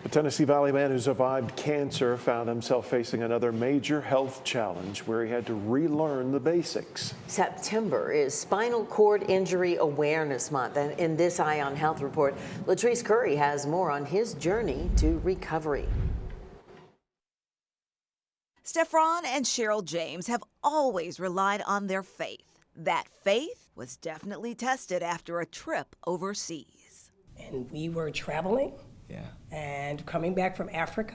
A Tennessee Valley man who survived cancer found himself facing another major health challenge where he had to relearn the basics. September is Spinal Cord Injury Awareness Month, and in this Eye on Health report, Latrice Curry has more on his journey to recovery. Stefan and Cheryl James have always relied on their faith. That faith was definitely tested after a trip overseas. And we were traveling. Yeah. And coming back from Africa,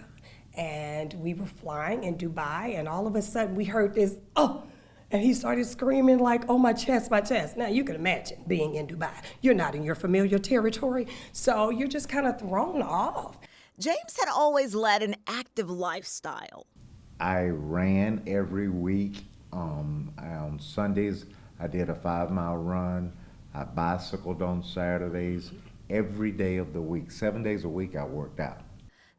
and we were flying in Dubai, and all of a sudden we heard this, oh, and he started screaming like, oh, my chest, my chest. Now you can imagine being in Dubai. You're not in your familiar territory, so you're just kind of thrown off. James had always led an active lifestyle. I ran every week. On Sundays, I did a 5-mile run. I bicycled on Saturdays. Every day of the week, 7 days a week, I worked out.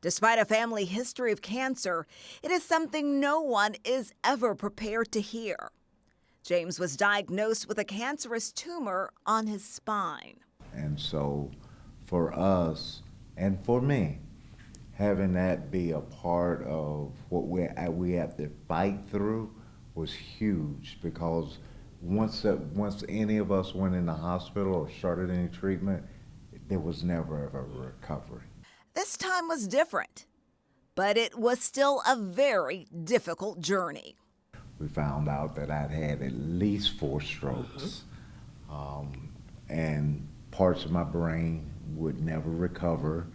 Despite a family history of cancer, it is something no one is ever prepared to hear. James was diagnosed with a cancerous tumor on his spine. And so for us, and for me, having that be a part of what we have to fight through was huge, because once any of us went in the hospital or started any treatment, there was never ever a recovery. This time was different, but it was still a very difficult journey. We found out that I'd had at least 4 strokes, and parts of my brain would never recover.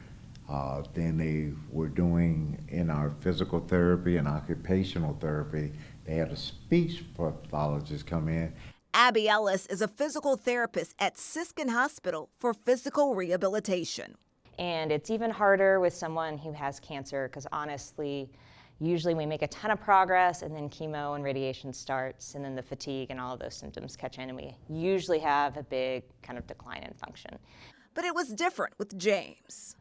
Then they were doing, in our physical therapy and occupational therapy, they had a speech pathologist come in. Abby Ellis is a physical therapist at Siskin Hospital for physical rehabilitation. And it's even harder with someone who has cancer, because honestly, usually we make a ton of progress and then chemo and radiation starts, and then the fatigue and all of those symptoms catch in, and we usually have a big kind of decline in function. But it was different with James.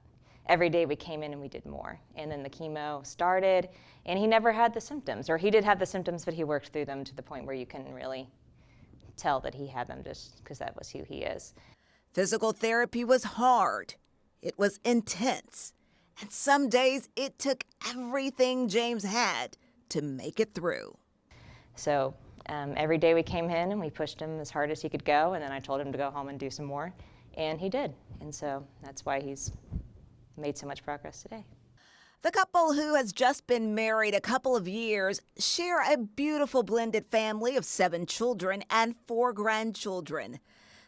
Every day we came in and we did more. And then the chemo started, and he never had the symptoms, or he did have the symptoms, but he worked through them to the point where you couldn't really tell that he had them, just because that was who he is. Physical therapy was hard. It was intense. And some days it took everything James had to make it through. So every day we came in and we pushed him as hard as he could go, and then I told him to go home and do some more, and he did. And so that's why he's made so much progress today. The couple, who has just been married a couple of years, share a beautiful blended family of 7 children and 4 grandchildren.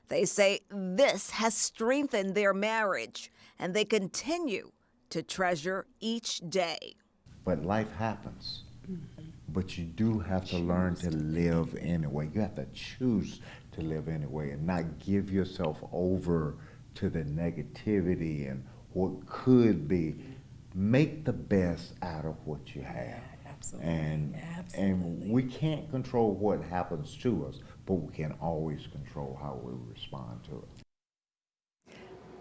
They say this has strengthened their marriage, and they continue to treasure each day. But life happens. But you do have to learn to live anyway. You have to choose to live anyway and not give yourself over to the negativity and what could be. Make the best out of what you have. Absolutely. And we can't control what happens to us, but we can always control how we respond to it.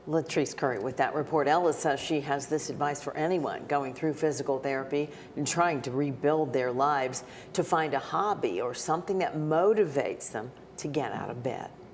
Latrice Curry with that report. Ellis says she has this advice for anyone going through physical therapy and trying to rebuild their lives: to find a hobby or something that motivates them to get out of bed.